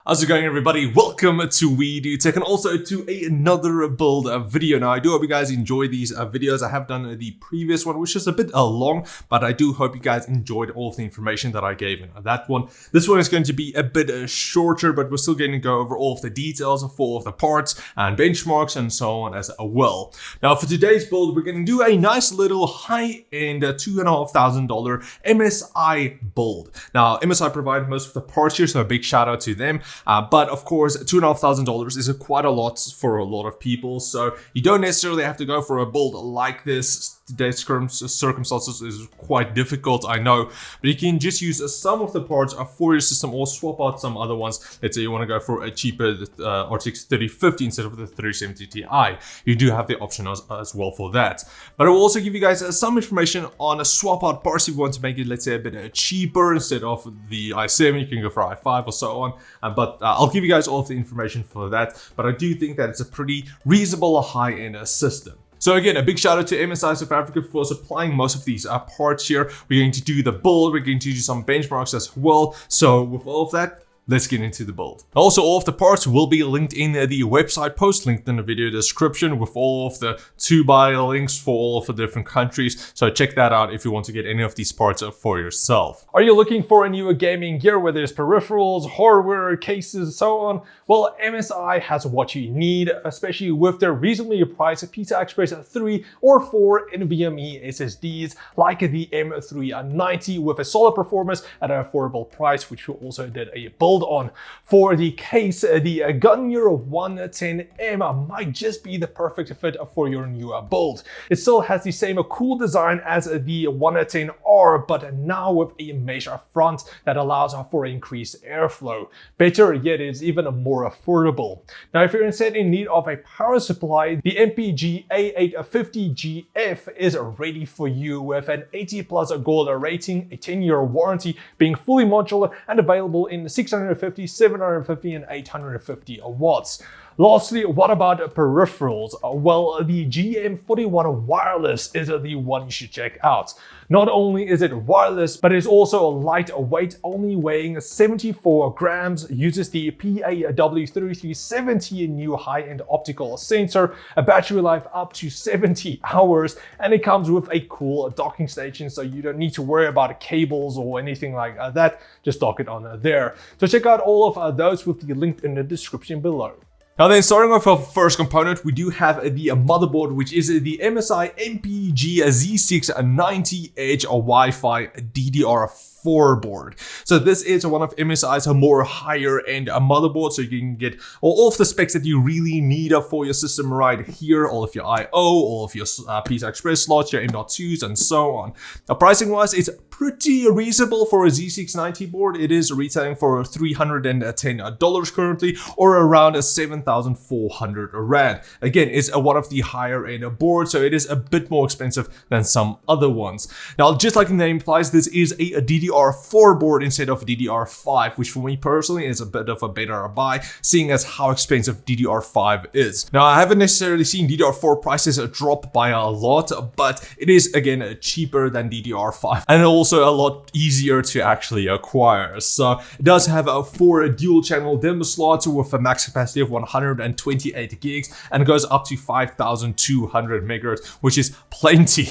How's it going, everybody? Welcome to We Do Tech and also to another build video. Now, I do hope you guys enjoy these videos. I have done the previous one, which is a bit long, but I do hope you guys enjoyed all of the information that I gave in that one. This one is going to be a bit shorter, but we're still going to go over all of the details for all of the parts and benchmarks and so on as well. Now, for today's build, we're going to do a nice little high-end $2,500 MSI build. Now, MSI provide most of the parts here, so a big shout out to them. But of course, $2,500 is quite a lot for a lot of people, so you don't necessarily have to go for a build like this. Today's circumstances is quite difficult, I know, but you can just use some of the parts for your system or swap out some other ones. Let's say you want to go for a cheaper RTX 3050 instead of the 3070 Ti. You do have the option as well for that. But I will also give you guys some information on a swap out parts if you want to make it, let's say, a bit cheaper. Instead of the i7, you can go for i5 or so on. But I'll give you guys all of the information for that. But I do think that it's a pretty reasonable high-end system. So again, a big shout out to MSI South Africa for supplying most of these parts here. We're going to do the build, we're going to do some benchmarks as well. So with all of that, let's get into the build. Also, all of the parts will be linked in the website post, linked in the video description with all of the to-buy links for all of the different countries. So check that out if you want to get any of these parts for yourself. Are you looking for a new gaming gear, whether it's peripherals, hardware, cases, so on? Well, MSI has what you need, especially with their reasonably priced PCI Express 3 or 4 NVMe SSDs like the M390 with a solid performance at an affordable price, which we also did a build on. For the case, the Gunyear 110M might just be the perfect fit for your newer build. It still has the same cool design as the 110R, but now with a mesh front that allows for increased airflow. Better yet, it's even more affordable. Now, if you're instead in need of a power supply, the MBB A850GF is ready for you with an 80+ gold rating, a 10-year warranty, being fully modular and available in 650, 750 and 850 watts. Lastly, what about peripherals? Well, the GM41 wireless is the one you should check out. Not only is it wireless, but it's also lightweight, only weighing 74 grams, uses the PAW3370 new high-end optical sensor, a battery life up to 70 hours, and it comes with a cool docking station, so you don't need to worry about cables or anything like that. Just dock it on there. So check out all of those with the link in the description below. Now then, starting off our first component, we do have the motherboard, which is the MSI MPG Z690H Wi-Fi DDR4 board. So this is one of MSI's more higher end motherboards, so you can get all of the specs that you really need for your system right here, all of your I/O, all of your PCI Express slots, your M.2s, and so on. Now, pricing wise, it's pretty reasonable for a Z690 board. It is retailing for $310 currently, or around 7,400 Rand. Again, it's one of the higher end boards, so it is a bit more expensive than some other ones. Now, just like the name implies, this is a DDR4 board instead of DDR5, which for me personally is a bit of a better buy, seeing as how expensive DDR5 is. Now, I haven't necessarily seen DDR4 prices drop by a lot, but it is, again, cheaper than DDR5 and also a lot easier to actually acquire. So it does have 4 dual channel DIMM slots with a max capacity of 128 gigs and goes up to 5,200 megahertz, which is plenty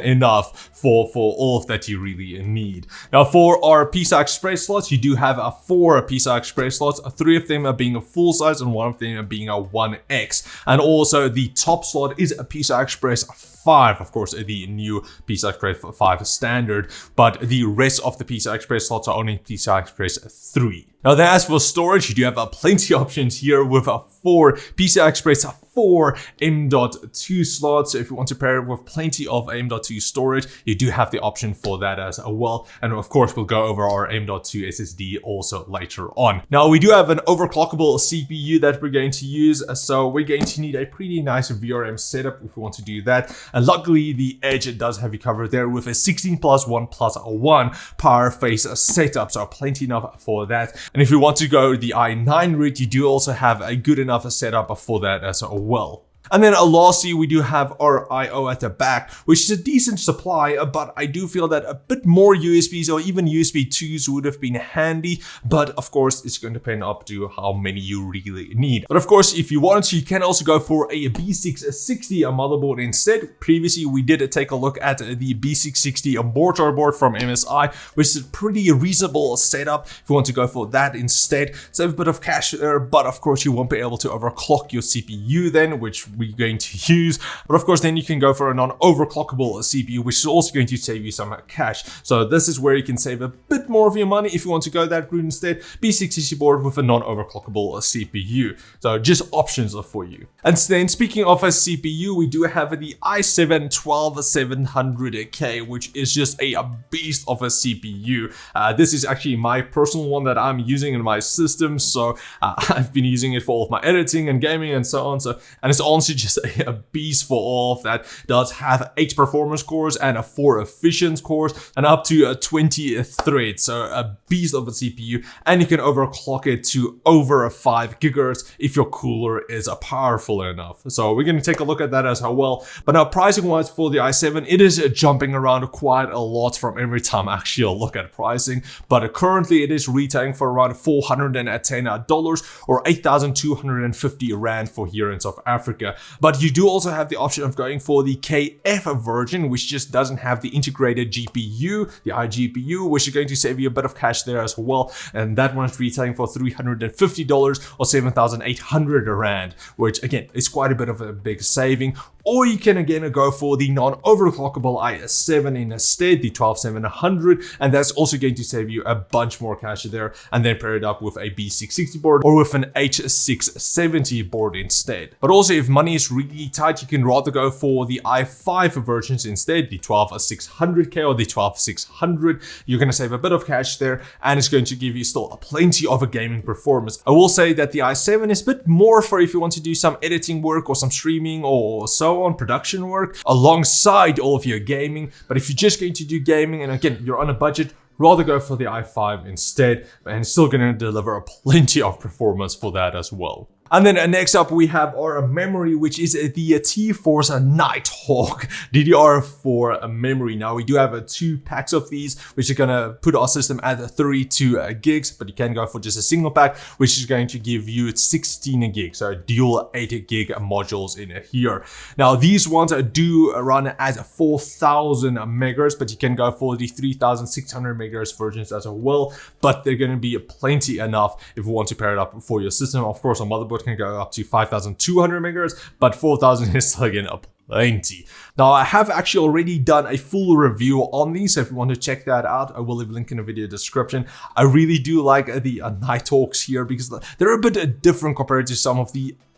enough for all of that you really need. Now, for our PCI Express slots, you do have 4 PCI Express slots, 3 of them are being a full size and 1 of them are being a 1X. And also the top slot is a PCI Express 5, of course, the new PCI Express 5 standard, but the rest of the PCI Express slots are only PCI Express 3. Now, then, as for storage, you do have plenty of options here with 4 PCI Express 4 M.2 slots. So if you want to pair it with plenty of M.2 storage, you do have the option for that as well. And of course, we'll go over our M.2 SSD also later on. Now, we do have an overclockable CPU that we're going to use. So we're going to need a pretty nice VRM setup if we want to do that. And luckily, the Edge does have you covered there with a 16+1+1 power phase setup. So plenty enough for that. And if you want to go the i9 route, you do also have a good enough setup for that as well. And then lastly, we do have our I/O at the back, which is a decent supply, but I do feel that a bit more USBs or even USB 2s would have been handy. But of course, it's going to depend up to how many you really need. But of course, if you want to, you can also go for a B660 motherboard instead. Previously, we did take a look at the B660 mortar board from MSI, which is a pretty reasonable setup if you want to go for that instead. Save a bit of cash there, but of course, you won't be able to overclock your CPU then, which we're going to use. But of course, then you can go for a non-overclockable CPU, which is also going to save you some cash. So this is where you can save a bit more of your money if you want to go that route instead. B660 board with a non-overclockable CPU. So just options for you. And then speaking of a CPU, we do have the i7 12700K, which is just a beast of a CPU. This is actually my personal one that I'm using in my system. So I've been using it for all of my editing and gaming and so on. And it's honestly just a beast for all of that. It does have 8 performance cores and 4 efficient cores and up to 20 threads. So a beast of a CPU, and you can overclock it to over 5 gigahertz if your cooler is powerful enough. So we're going to take a look at that as well. But now pricing wise for the i7, it is jumping around quite a lot from every time I actually look at pricing. But currently it is retailing for around $410 or 8,250 Rand for here in South Africa. But you do also have the option of going for the KF version, which just doesn't have the integrated GPU, the iGPU, which is going to save you a bit of cash there as well. And that one's retailing for $350 or 7,800 Rand, which again is quite a bit of a big saving. Or you can again go for the non-overclockable i7 instead, the 12700, and that's also going to save you a bunch more cash there, and then pair it up with a B660 board or with an H670 board instead. But also if money is really tight, you can rather go for the i5 versions instead, the 12600K or the 12600. You're going to save a bit of cash there, and it's going to give you still plenty of a gaming performance. I will say that the i7 is a bit more for if you want to do some editing work or some streaming or so on, production work alongside all of your gaming. But if you're just going to do gaming and again you're on a budget, rather go for the i5 instead, and it's still going to deliver plenty of performance for that as well. And then next up we have our memory, which is the T-Force Nighthawk DDR4 memory. Now we do have 2 packs of these, which are going to put our system at 32 gigs, but you can go for just a single pack, which is going to give you 16 gigs, so dual 8 gig modules in here. Now these ones do run at 4,000 megahertz, but you can go for the 3,600 megahertz versions as well, but they're going to be plenty enough if you want to pair it up for your system. Of course, on motherboard can go up to 5,200 megahertz, but 4,000 is still again plenty. Now I have actually already done a full review on these, so if you want to check that out, I will leave a link in the video description. I really do like the Nighthawks here because they're a bit different compared to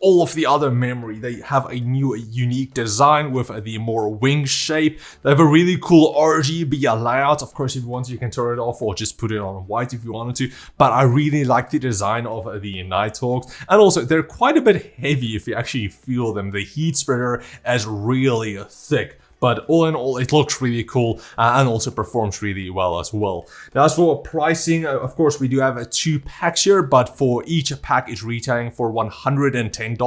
all of the other memory. They have a new unique design with the more wing shape. They have a really cool RGB layout. Of course, if you want to, you can turn it off or just put it on white if you wanted to. But I really like the design of the Nighthawks. And also, they're quite a bit heavy if you actually feel them. The heat spreader is really thick. But all in all, it looks really cool and also performs really well as well. Now, as for pricing, of course, we do have 2 packs here, but for each pack is retailing for $110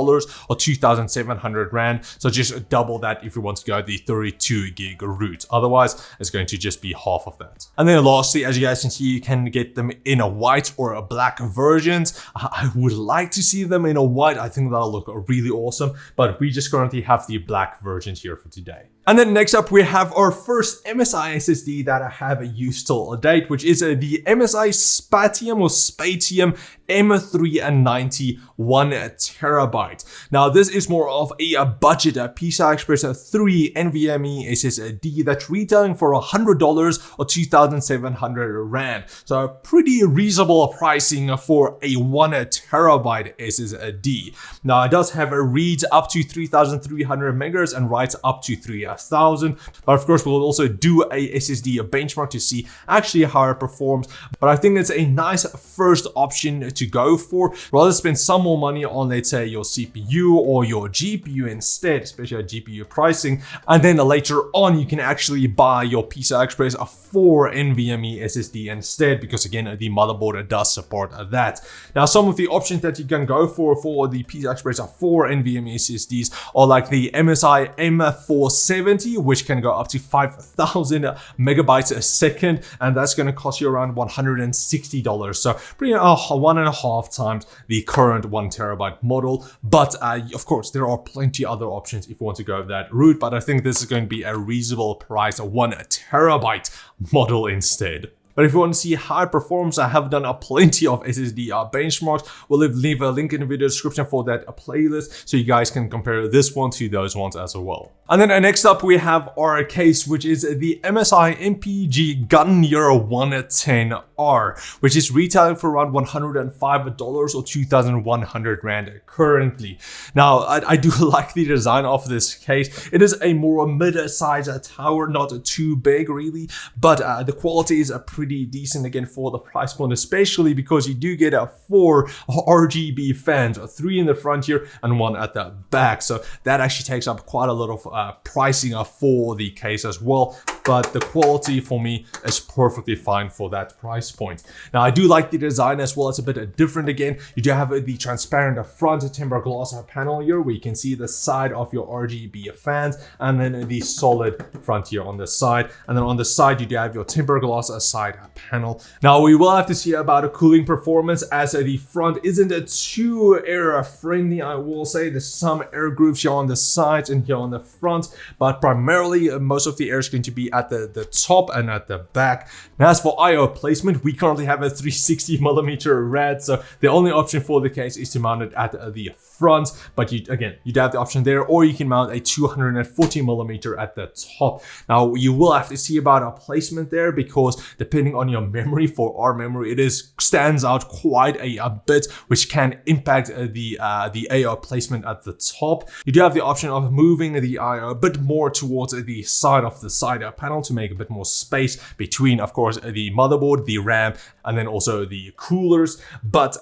or 2,700 Rand. So just double that if you want to go the 32 gig route. Otherwise, it's going to just be half of that. And then lastly, as you guys can see, you can get them in a white or a black versions. I would like to see them in a white. I think that'll look really awesome, but we just currently have the black versions here for today. And then next up, we have our first MSI SSD that I have used till date, which is the MSI Spatium or Spatium M390 1TB. Now, this is more of a budget PCI Express 3 NVMe SSD that's retailing for $100 or 2,700 Rand. So pretty reasonable pricing for a 1TB SSD. Now, it does have a reads up to 3,300 megahertz and writes up to 3,000 1,000. But of course, we'll also do a SSD benchmark to see actually how it performs. But I think it's a nice first option to go for. Rather spend some more money on, let's say, your CPU or your GPU instead, especially at GPU pricing. And then later on, you can actually buy your PCI Express 4 NVMe SSD instead, because again, the motherboard does support that. Now, some of the options that you can go for the PCI Express 4 NVMe SSDs are like the MSI M470, which can go up to 5,000 megabytes a second, and that's going to cost you around $160. So pretty 1.5 times the current 1 terabyte model. But of course, there are plenty other options if you want to go that route. But I think this is going to be a reasonable price, a 1 terabyte model instead. But if you want to see how it performs, I have done plenty of SSD benchmarks. We'll leave a link in the video description for that playlist, so you guys can compare this one to those ones as well. And then next up, we have our case, which is the MSI MPG Gun Year 110R, which is retailing for around $105 or 2,100 Rand currently. Now, I do like the design of this case. It is a more mid-size tower, not too big really, but the quality is pretty decent again for the price point, especially because you do get 4 RGB fans, 3 in the front here and 1 at the back. So that actually takes up quite a lot of pricing for the case as well. But the quality for me is perfectly fine for that price point. Now, I do like the design as well. It's a bit different again. You do have the transparent front timber glass panel here, where you can see the side of your RGB fans, and then the solid front here on the side. And then on the side, you do have your timber glass side panel. Now, we will have to see about a cooling performance, as the front isn't too air friendly, I will say. There's some air grooves here on the sides and here on the front, but primarily most of the air is going to be at the top and at the back. Now, as for IO placement, we currently have a 360mm RAD, so the only option for the case is to mount it at the front. But you'd have the option there, or you can mount a 240mm at the top. Now, you will have to see about a placement there, because depending on your memory, for our memory, it stands out quite a bit, which can impact the IO placement at the top. You do have the option of moving the IO a bit more towards the side of the side panel to make a bit more space between, of course, the motherboard, the RAM, and then also the coolers. But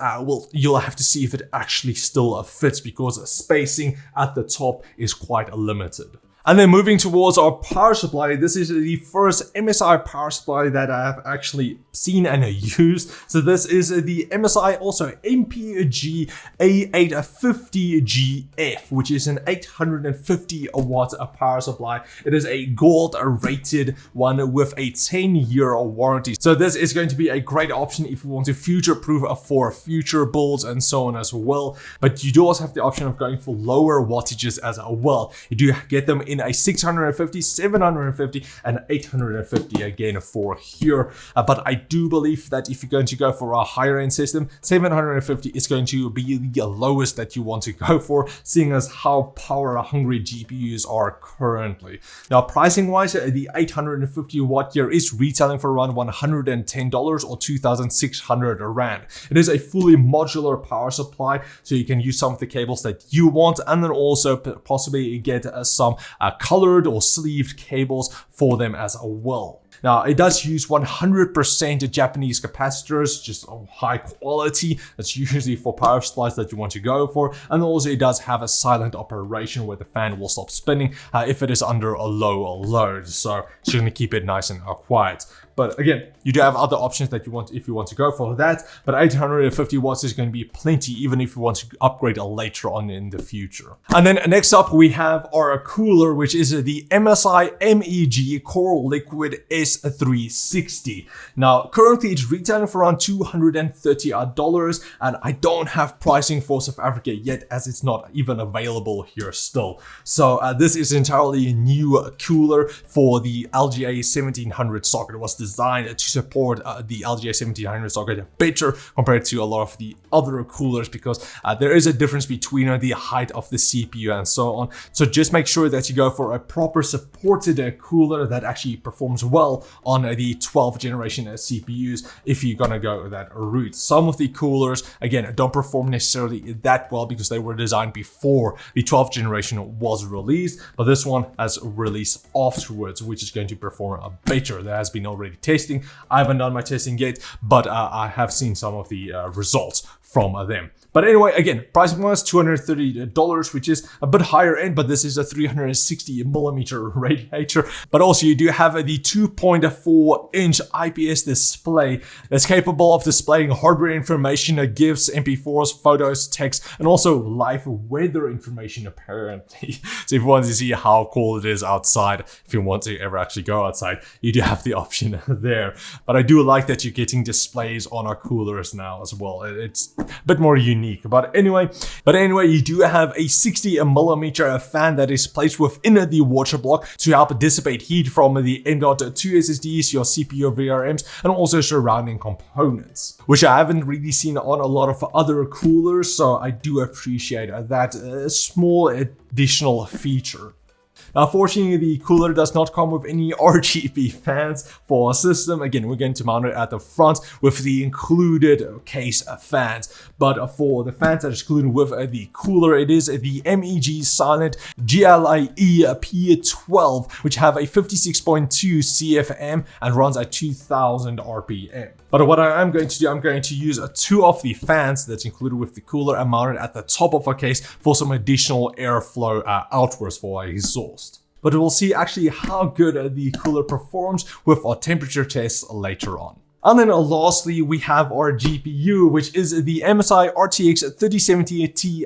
you'll have to see if it actually still fits, because spacing at the top is quite limited. And then moving towards our power supply, this is the first MSI power supply that I have actually seen and used. So this is the MSI also MPG A850GF, which is an 850 watt power supply. It is a gold rated one with a 10-year warranty. So this is going to be a great option if you want to future-proof for future builds and so on as well. But you do also have the option of going for lower wattages as well. You do get them in a 650, 750 and 850 again for here. But I do believe that if you're going to go for a higher end system, 750 is going to be the lowest that you want to go for, seeing as how power hungry GPUs are currently. Now, pricing wise, the 850 watt here is retailing for around $110 or 2,600 Rand. It is a fully modular power supply, so you can use some of the cables that you want, and then also possibly get some colored or sleeved cables for them as well. Now, it does use 100% Japanese capacitors, just high quality. That's usually for power supplies that you want to go for. And also it does have a silent operation where the fan will stop spinning if it is under a low load. So it's going to keep it nice and quiet. But again, you do have other options that you want if you want to go for that. But 850 watts is going to be plenty, even if you want to upgrade later on in the future. And then next up, we have our cooler, which is the MSI MEG Core Liquid S360. Now, currently it's retailing for around $230, and I don't have pricing for South Africa yet, as it's not even available here still. So this is entirely a new cooler for the LGA 1700 socket. It was designed to support the LGA 1700 socket better compared to a lot of the other coolers, because there is a difference between the height of the CPU and so on. So just make sure that you go for a proper supported cooler that actually performs well on the 12th generation CPUs if you're gonna go that route. Some of the coolers, again, don't perform necessarily that well because they were designed before the 12th generation was released, but this one has released afterwards, which is going to perform better. There has been already testing. I haven't done my testing yet, but I have seen some of the results from them. But anyway, again, pricing wise, $230, which is a bit higher end, but this is a 360mm radiator. But also you do have the 2.4-inch IPS display that's capable of displaying hardware information, GIFs, MP4s, photos, text, and also live weather information apparently. So if you want to see how cool it is outside, if you want to ever actually go outside, you do have the option there. But I do like that you're getting displays on our coolers now as well. It's a bit more unique. But anyway, you do have a 60mm fan that is placed within the water block to help dissipate heat from the M.2 SSDs, your CPU VRMs, and also surrounding components, which I haven't really seen on a lot of other coolers. So I do appreciate that small additional feature. Now, fortunately, the cooler does not come with any RGB fans for our system. Again, we're going to mount it at the front with the included case fans. But for the fans that is included with the cooler, it is the MEG Silent GLIE P12, which have a 56.2 CFM and runs at 2000 RPM. But what I am going to do, I'm going to use two of the fans that's included with the cooler and mount it at the top of our case for some additional airflow outwards for our exhaust. But we'll see actually how good the cooler performs with our temperature tests later on. And then lastly, we have our GPU, which is the MSI RTX 3070 Ti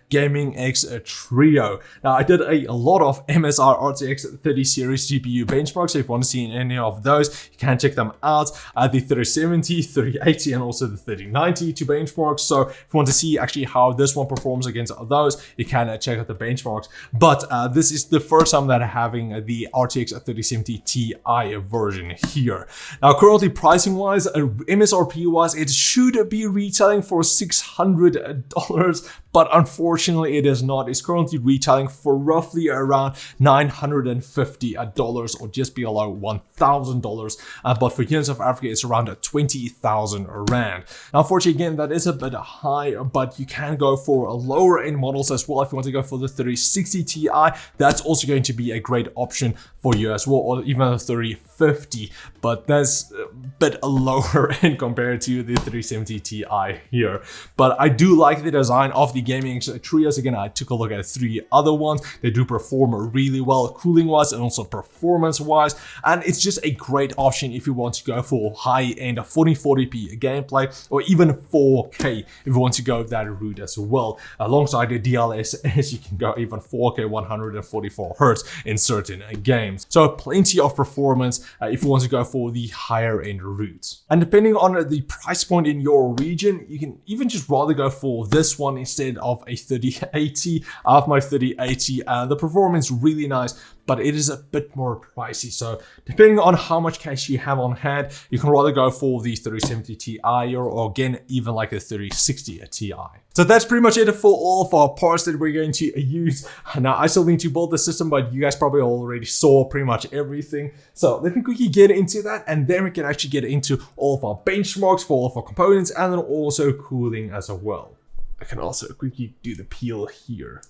Gaming X Trio. Now, I did a lot of MSI RTX 30 series GPU benchmarks, so if you want to see any of those, you can check them out. The 3070, 3080, and also the 3090 to benchmark. So if you want to see actually how this one performs against those, you can check out the benchmarks. But this is the first time that I'm having the RTX 3070 Ti version here. Now, currently pricing wise, MSRP wise, it should be retailing for $600, but unfortunately it is not. It's currently retailing for roughly around $950 or just below $1,000. But for here in South Africa, it's around 20,000 rand. Now, unfortunately, again, that is a bit high, but you can go for lower end models as well. If you want to go for the 3060 Ti, that's also going to be a great option for you as well, or even the 3050, but that's a bit lower end compared to the 370 Ti here. But I do like the design of the gaming trios. Again, I took a look at 3 other ones. They do perform really well cooling wise and also performance wise, and it's just a great option if you want to go for high-end 1440p gameplay or even 4K if you want to go that route as well. Alongside the DLSS, you can go even 4K 144 Hz in certain games. So plenty of performance if you want to go for the higher end route. And depending on the price point in your region, you can even just rather go for this one instead of a 3080. I have my 3080 and the performance is really nice, but it is a bit more pricey. So depending on how much cash you have on hand, you can rather go for the 3070 Ti or again, even like a 3060 Ti. So that's pretty much it for all of our parts that we're going to use. Now, I still need to build the system, but you guys probably already saw pretty much everything. So let me quickly get into that, and then we can actually get into all of our benchmarks for all of our components and then also cooling as well. I can also quickly do the peel here.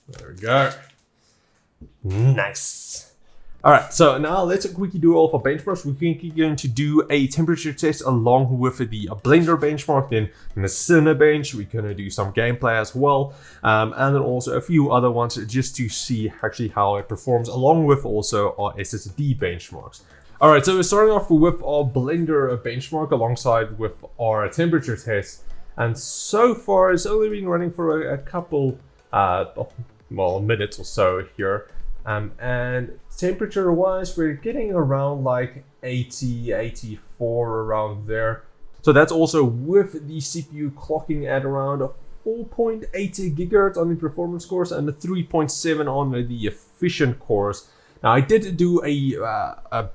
There we go. Nice. All right, so now let's quickly do all of our benchmarks. We're quickly going to do a temperature test along with the Blender benchmark, then in the Cinebench, we're going to do some gameplay as well, and then also a few other ones just to see actually how it performs, along with also our SSD benchmarks. All right, so we're starting off with our Blender benchmark alongside with our temperature test, and so far it's only been running for a couple minutes or so here. And temperature wise, we're getting around like 80, 84 around there. So that's also with the CPU clocking at around 4.8 gigahertz on the performance cores and 3.7 on the efficient cores. Now I did do a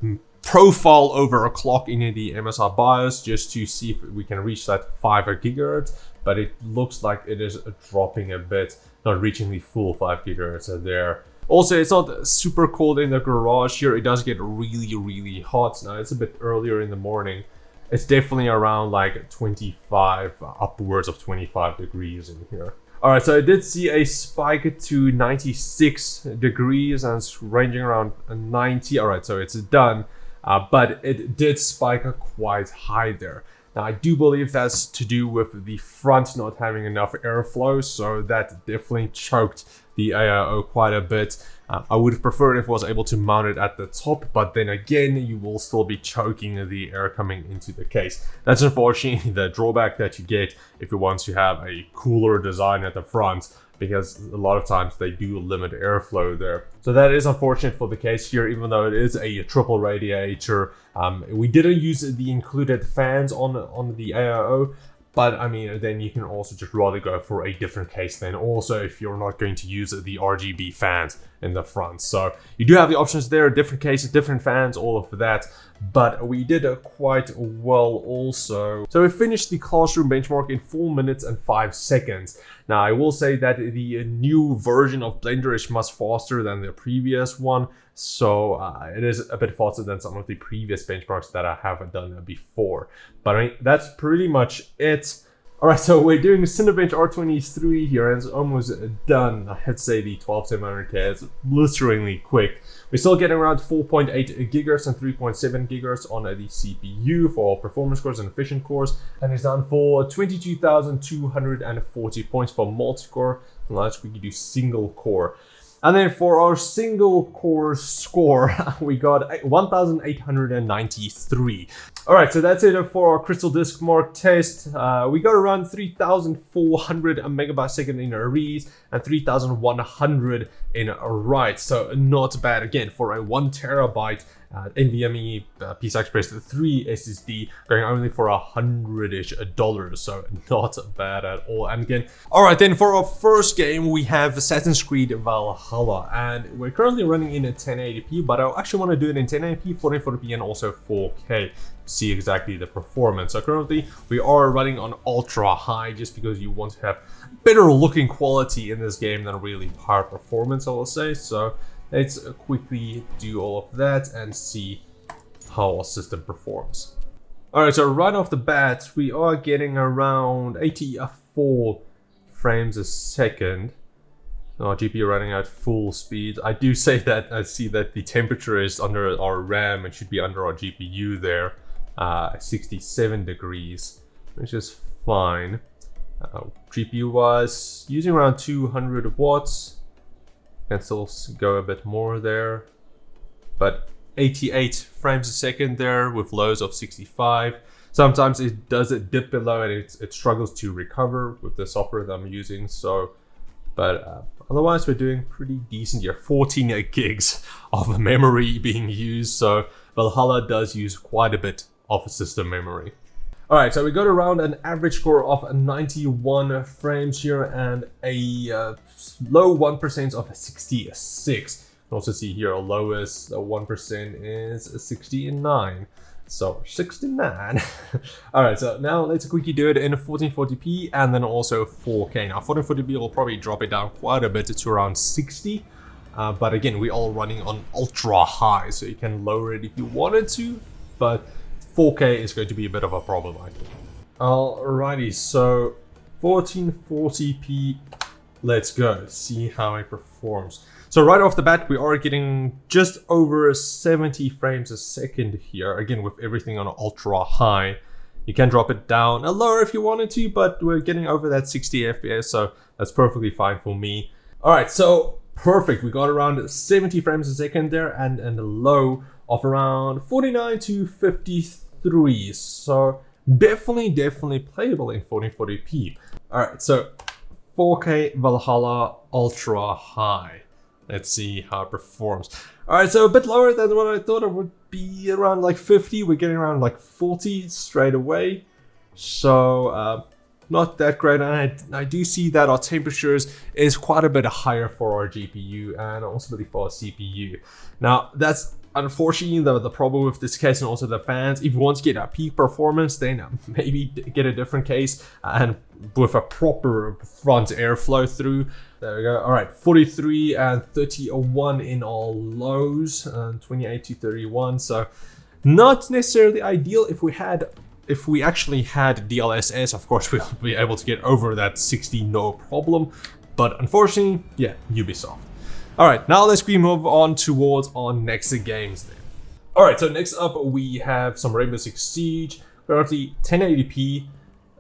profile overclock in the MSI BIOS just to see if we can reach that 5 gigahertz, but it looks like it is dropping a bit, not reaching the full 5 gigahertz there. Also, it's not super cold in the garage here. It does get really hot. Now, it's a bit earlier in the morning. It's definitely around like 25, upwards of 25 degrees in here. All right, so I did see a spike to 96 degrees and it's ranging around 90. All right, so it's done, but it did spike quite high there. Now, I do believe that's to do with the front not having enough airflow, so that definitely choked the AIO quite a bit. I would have preferred if I was able to mount it at the top, but then again, you will still be choking the air coming into the case. That's unfortunately the drawback that you get if you want to have a cooler design at the front, because a lot of times they do limit airflow there. So that is unfortunate for the case here, even though it is a triple radiator. We didn't use the included fans on the AIO, but I mean, then you can also just rather go for a different case then also if you're not going to use the RGB fans in the front. So you do have the options there, different cases, different fans, all of that. But we did quite well also. So we finished the classroom benchmark in 4 minutes and 5 seconds. Now, I will say that the new version of Blender is much faster than the previous one. So it is a bit faster than some of the previous benchmarks that I have done before. But I mean, that's pretty much it. All right, so we're doing Cinebench R23 here, and it's almost done. I'd say the 12700K is blistering quick. We're still getting around 4.8 gigahertz and 3.7 gigahertz on the CPU for performance cores and efficient cores, and it's done for 22,240 points for multi-core. Now let's quickly do single core. And then for our single core score, we got 1,893. All right, so that's it for our Crystal Disk Mark test. We got around 3,400 megabytes second in reads and 3,100 in writes. So not bad again for a 1 terabyte NVMe PCI Express 3 SSD, going only for $100-ish, so not bad at all. And again, all right, then for our first game, we have Assassin's Creed Valhalla, and we're currently running in a 1080p, but I actually want to do it in 1080p, 1440p, and also 4K. See exactly the performance. So currently we are running on ultra high just because you want to have better looking quality in this game than really high performance, I will say. So let's quickly do all of that and see how our system performs. All right, so right off the bat, we are getting around 84 frames a second. Our GPU running at full speed. I do say that I see that the temperature is under our RAM and should be under our GPU there, 67 degrees, which is fine. GPU was using around 200 watts. Can still go a bit more there, but 88 frames a second there with lows of 65. Sometimes it does dip below and it struggles to recover with the software that I'm using. So, but otherwise we're doing pretty decent here. 14 gigs of memory being used. So Valhalla does use quite a bit of system memory. All right, so we got around an average score of 91 frames here and a low 1% of 66. You can also see here our lowest 1% is 69. So 69. All right, so now let's quickly do it in 1440p and then also 4K. Now 1440p will probably drop it down quite a bit to around 60. But again, we're all running on ultra high, so you can lower it if you wanted to, but 4K is going to be a bit of a problem, I think. Alrighty, so 1440p, let's go, see how it performs. So right off the bat, we are getting just over 70 frames a second here, again with everything on ultra high. You can drop it down lower if you wanted to, but we're getting over that 60 FPS, so that's perfectly fine for me. Alright, so perfect, we got around 70 frames a second there and a low of around 49 to 53, so definitely playable in 1440p. All right, so 4K Valhalla ultra high. Let's see how it performs. All right, so a bit lower than what I thought it would be, around like 50. We're getting around like 40 straight away, so not that great. And I do see that our temperatures is quite a bit higher for our GPU and also for our CPU. Now that's unfortunately, the problem with this case and also the fans, if you want to get a peak performance, then maybe get a different case and with a proper front airflow through. There we go. All right, 43 and 31 in all lows, 28 to 31. So not necessarily ideal. If we actually had DLSS, of course, we'll be able to get over that 60 no problem. But unfortunately, yeah, Ubisoft. All right, now let's move on towards our next games then. All right, so next up we have some Rainbow Six Siege, currently 1080p,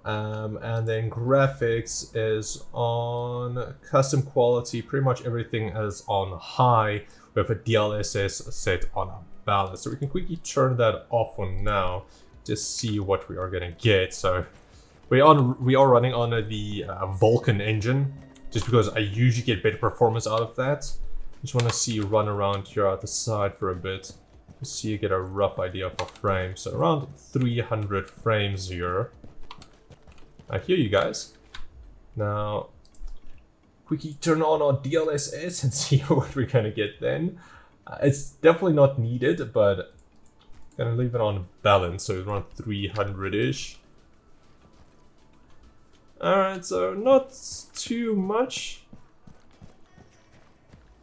and then graphics is on custom quality. Pretty much everything is on high with a DLSS set on a balance. So we can quickly turn that off for now, just see what we are gonna get. So we are running on the Vulkan engine, just because I usually get better performance out of that. Just want to see you run around here at the side for a bit, just so you get a rough idea of a frame. So around 300 frames here. I hear you guys. Now, quickly turn on our DLSS and see what we're gonna get then. It's definitely not needed, but I'm gonna leave it on balance, so around 300-ish. Alright, so not too much.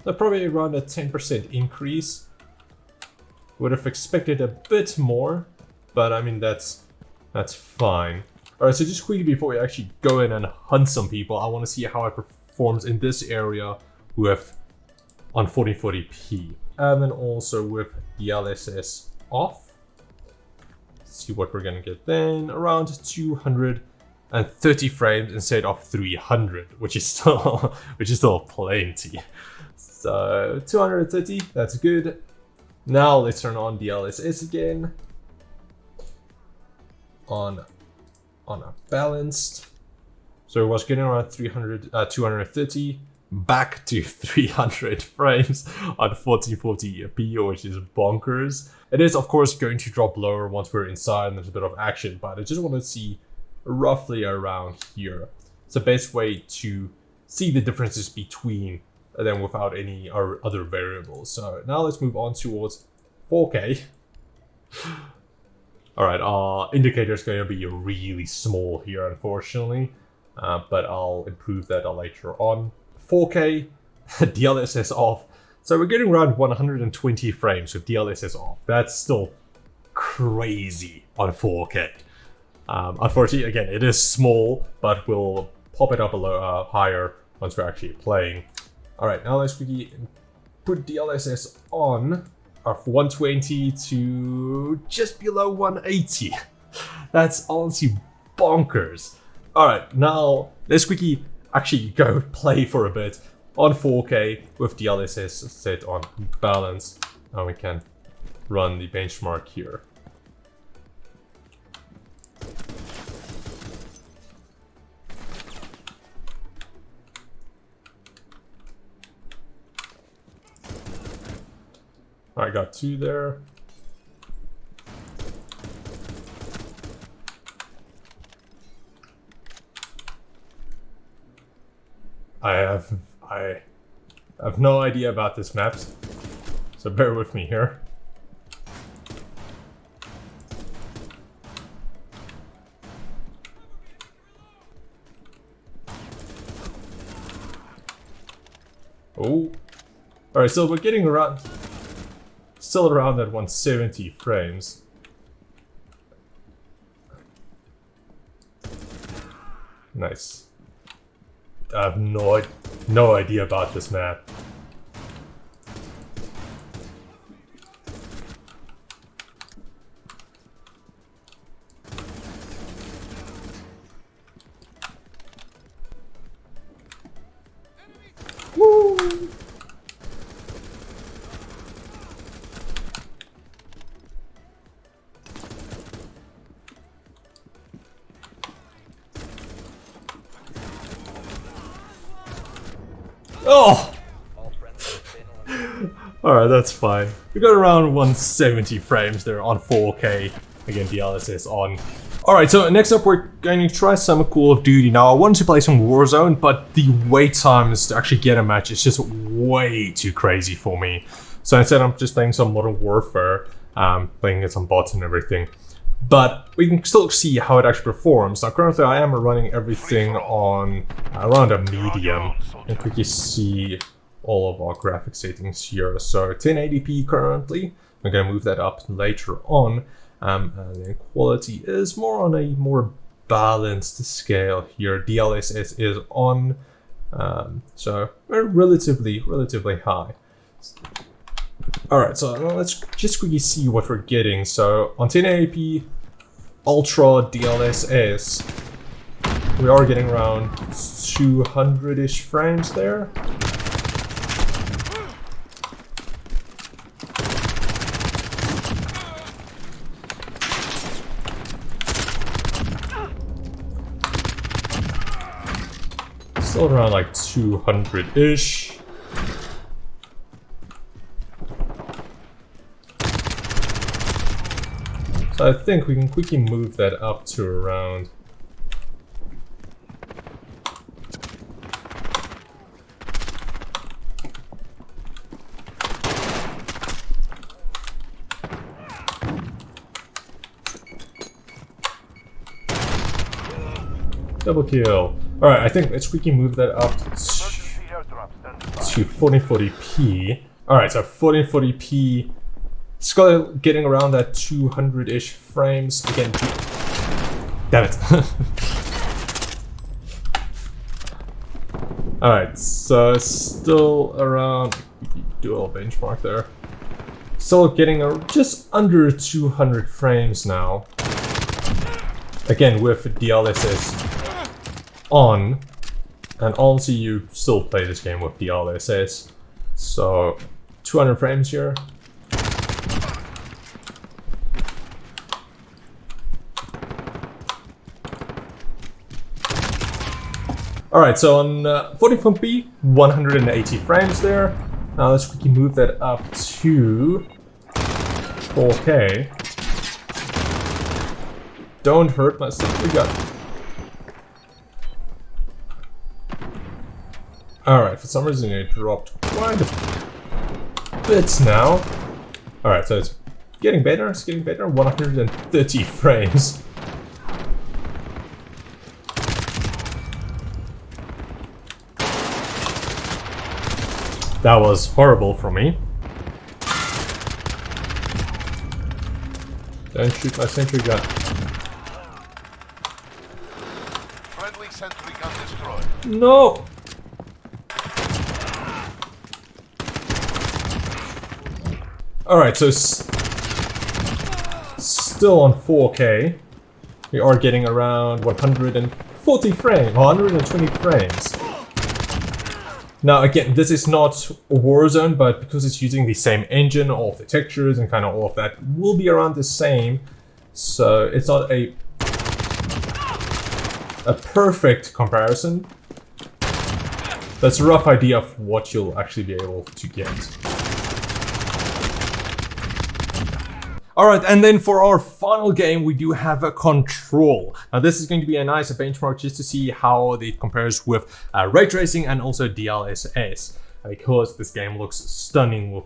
So probably around a 10% increase. Would have expected a bit more, but I mean that's fine. Alright, so just quickly before we actually go in and hunt some people, I want to see how it performs in this area with on 1440p. And then also with DLSS off. See what we're gonna get then. Around 230 frames instead of 300, which is still plenty. So 230, that's good. Now let's turn on DLSS again. On a balanced. So it was getting around 230, back to 300 frames on 1440p, which is bonkers. It is of course going to drop lower once we're inside and there's a bit of action, but I just want to see roughly around here. It's the best way to see the differences between them without any other variables. So now let's move on towards 4K. Alright, our indicator is going to be really small here, unfortunately, but I'll improve that later on. 4K, DLSS off. So we're getting around 120 frames with DLSS off. That's still crazy on 4K. Unfortunately, again, it is small, but we'll pop it up a higher once we're actually playing. Alright, now let's quickly put DLSS on of 120 to just below 180. That's honestly bonkers. Alright, now let's quickly actually go play for a bit on 4K with DLSS set on balance. Now we can run the benchmark here. I got 2 there. I have no idea about this map, so bear with me here. Oh, all right. So we're getting around. Still around at 170 frames. Nice. I have no idea about this map. Woo! Oh! Alright, that's fine. We got around 170 frames there on 4K. Again, DLSS on. Alright, so next up we're going to try some Call of Duty. Now, I wanted to play some Warzone, but the wait times to actually get a match is just way too crazy for me. So instead I'm just playing some Modern Warfare, playing some bots and everything. But we can still see how it actually performs. Now currently I am running everything on around a medium. And quickly see all of our graphic settings here. So 1080p currently. I'm going to move that up later on. And then quality is more on a more balanced scale here. DLSS is on. So we're relatively high. Alright, so let's just quickly see what we're getting. So on 1080p Ultra DLSS, we are getting around 200-ish frames there. Still around like 200-ish. So I think we can quickly move that up to around double kill. Alright, I think let's quickly move that up to 1440p. Alright, so 1440p. Still getting around that 200-ish frames. Again, damn it. Alright, so still around, do a little benchmark there. Still getting just under 200 frames now. Again, with DLSS on, and also you still play this game with DLSS. So 200 frames here. Alright, so on 1440p, 180 frames there. Now let's quickly move that up to 4K. Don't hurt myself, we got it. Alright, for some reason it dropped quite a bit now. Alright, so it's getting better, 130 frames. That was horrible for me. Don't shoot my sentry gun. Friendly sentry gun destroyed. No! Alright, so still on 4K. We are getting around 140 frames, 120 frames. Now again, this is not Warzone, but because it's using the same engine, all of the textures and kind of all of that will be around the same. So it's not a perfect comparison. That's a rough idea of what you'll actually be able to get. Alright, and then for our final game, we do have a Control. Now this is going to be a nice benchmark just to see how it compares with ray tracing and also DLSS. Because this game looks stunning with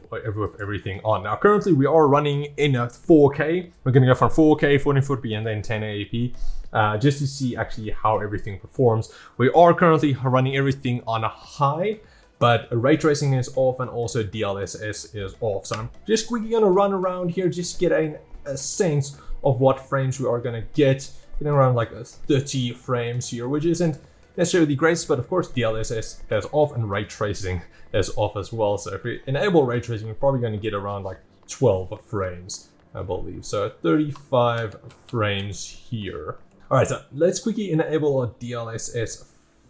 everything on. Now currently we are running in a 4K. We're going to go from 4K, 1440p and then 1080p. Just to see actually how everything performs. We are currently running everything on a high. But ray tracing is off and also DLSS is off. So I'm just quickly gonna run around here, just get a sense of what frames we are gonna get. Getting around like 30 frames here, which isn't necessarily the greatest, but of course DLSS is off and ray tracing is off as well. So if we enable ray tracing, we're probably gonna get around like 12 frames, I believe. So 35 frames here. All right, so let's quickly enable a DLSS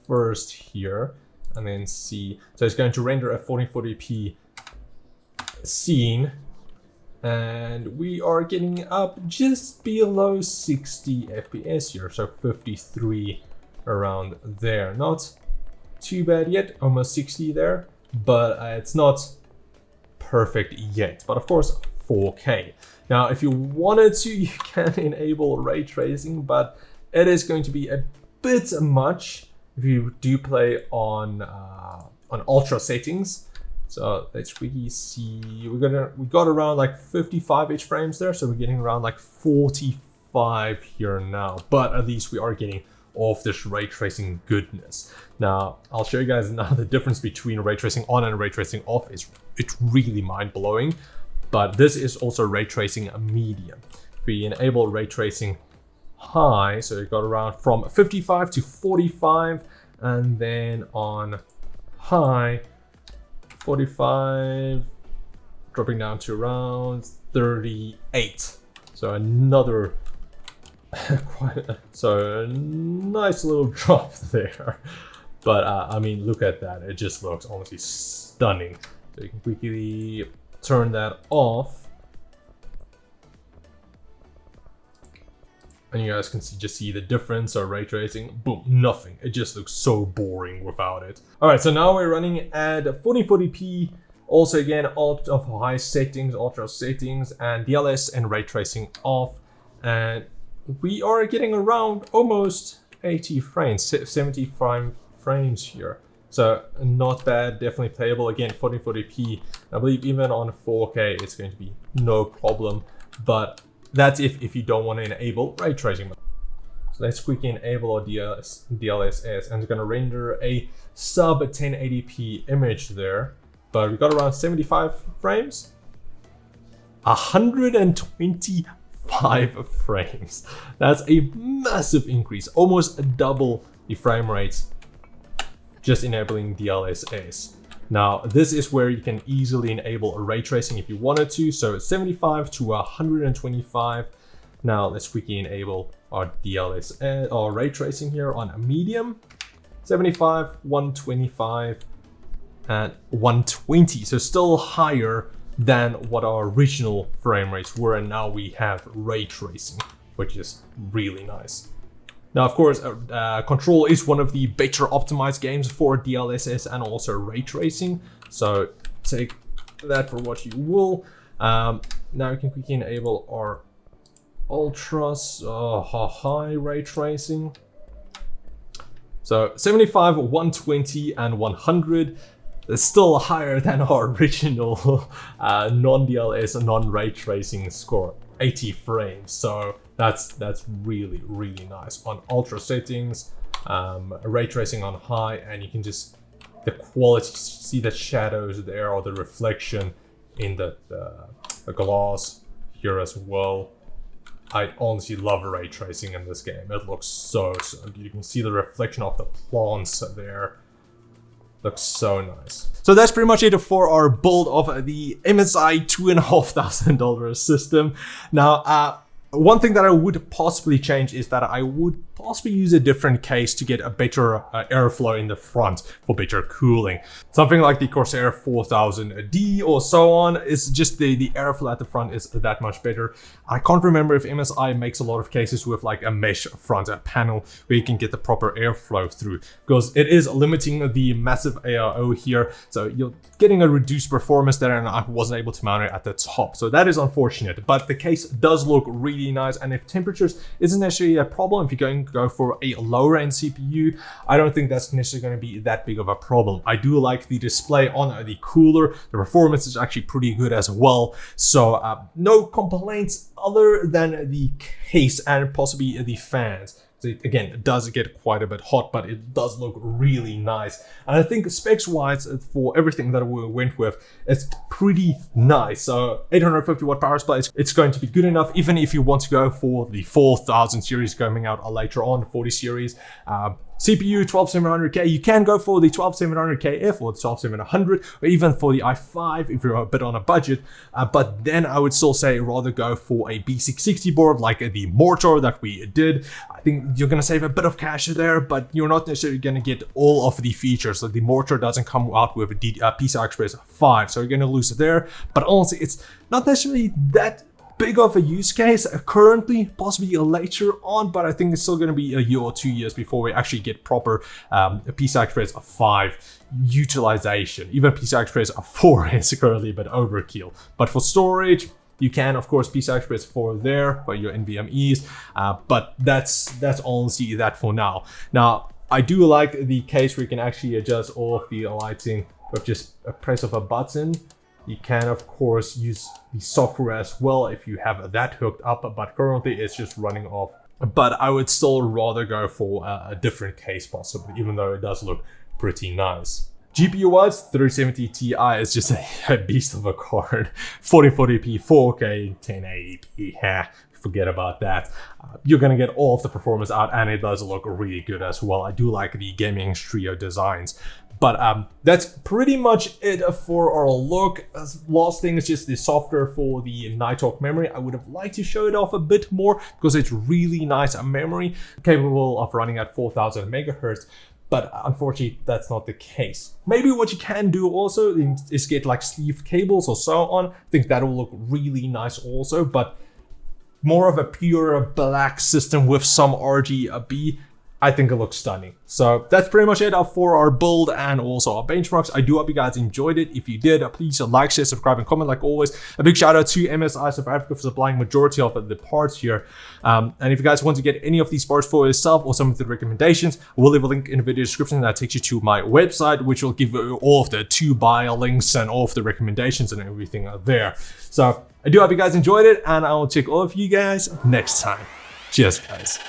first here. And then see, so it's going to render a 1440p scene, and we are getting up just below 60 FPS here, so 53 around there. Not too bad yet, almost 60 there, but it's not perfect yet. But of course, 4K. Now, if you wanted to, you can enable ray tracing, but it is going to be a bit much. If you do play on ultra settings, So let's quickly see. We got around like 55 H frames there, so we're getting around like 45 here now. But at least we are getting off this ray tracing goodness. Now I'll show you guys now the difference between ray tracing on and ray tracing off. It's really mind blowing. But this is also ray tracing medium. If we enable ray tracing high, so it got around from 55 to 45, and then on high 45, dropping down to around 38. So another so a nice little drop there. But I mean, look at that. It just looks honestly stunning. So you can quickly turn that off. And you guys can just see the difference of ray tracing. Boom, nothing. It just looks so boring without it. All right, so now we're running at 1440p. Also again, alt of high settings, ultra settings, and DLS and ray tracing off. And we are getting around almost 80 frames, 75 frames here. So not bad, definitely playable. Again, 1440p. I believe even on 4K, it's going to be no problem. But that's if you don't want to enable ray tracing. So let's quickly enable our DLSS, and it's going to render a sub 1080p image there. But we got around 75 frames, 125 frames. That's a massive increase, almost double the frame rates just enabling DLSS. Now, this is where you can easily enable a ray tracing if you wanted to. So 75 to 125. Now let's quickly enable our DLSS or ray tracing here on a medium. 75, 125, and 120. So still higher than what our original frame rates were, and now we have ray tracing, which is really nice. Now, of course, Control is one of the better optimized games for DLSS and also ray tracing. So take that for what you will. Now we can quickly enable our ultras, high ray tracing. So 75, 120, and 100. It's still higher than our original non-DLS and non-ray tracing score, 80 frames. So that's really, really nice. On ultra settings, ray tracing on high, and you can just, the quality, see the shadows there or the reflection in the glass here as well. I honestly love ray tracing in this game. It looks so good. You can see the reflection of the plants there. Looks so nice. So that's pretty much it for our build of the MSI $2,500 system. Now, one thing that I would possibly change is that I would possibly use a different case to get a better airflow in the front for better cooling. Something like the Corsair 4000D or so on is just the airflow at the front is that much better. I can't remember if MSI makes a lot of cases with like a mesh front panel where you can get the proper airflow through, because it is limiting the massive ARO here. So you're getting a reduced performance there, and I wasn't able to mount it at the top. So that is unfortunate, but the case does look really nice. And if temperatures isn't necessarily a problem, if you're going to go for a lower end CPU, I don't think that's necessarily going to be that big of a problem. I do like the display on the cooler. The performance is actually pretty good as well. So no complaints other than the case and possibly the fans. So again, it does get quite a bit hot, but it does look really nice. And I think specs wise, for everything that we went with, it's pretty nice. So 850 watt power supply, it's going to be good enough, even if you want to go for the 4000 series coming out later on, 40 series. CPU 12700K, you can go for the 12700KF or the 12700, or even for the i5 if you're a bit on a budget. But then I would still say rather go for a B660 board like the Mortar that we did. I think you're going to save a bit of cash there, but you're not necessarily going to get all of the features. So the Mortar doesn't come out with a PCI Express 5, so you're going to lose it there. But honestly, it's not necessarily that big of a use case currently, possibly later on, but I think it's still going to be a year or 2 years before we actually get proper PCI Express 5 utilization. Even PCI Express 4 is currently a bit overkill. But for storage, you can, of course, PCI Express 4 there for your NVMEs, but that's honestly that for now. Now, I do like the case where you can actually adjust all of the lighting with just a press of a button. You can of course use the software as well if you have that hooked up, but currently it's just running off. But I would still rather go for a different case possibly, even though it does look pretty nice. GPU-wise, 3070 Ti is just a beast of a card. 1440p, 4K, 1080p, forget about that. You're gonna get all of the performance out, and it does look really good as well. I do like the gaming trio designs. But that's pretty much it for our look. Last thing is just the software for the Nighthawk memory. I would have liked to show it off a bit more because it's really nice memory, capable of running at 4000 megahertz. But unfortunately, that's not the case. Maybe what you can do also is get like sleeve cables or so on. I think that will look really nice also, but more of a pure black system with some RGB, I think it looks stunning. So that's pretty much it for our build and also our benchmarks. I do hope you guys enjoyed it. If you did, please like, share, subscribe, and comment like always. A big shout out to MSI South Africa for supplying majority of the parts here. And if you guys want to get any of these parts for yourself or some of the recommendations, I will leave a link in the video description that takes you to my website, which will give you all of the to-buy links and all of the recommendations and everything there. So I do hope you guys enjoyed it, and I will check all of you guys next time. Cheers, guys.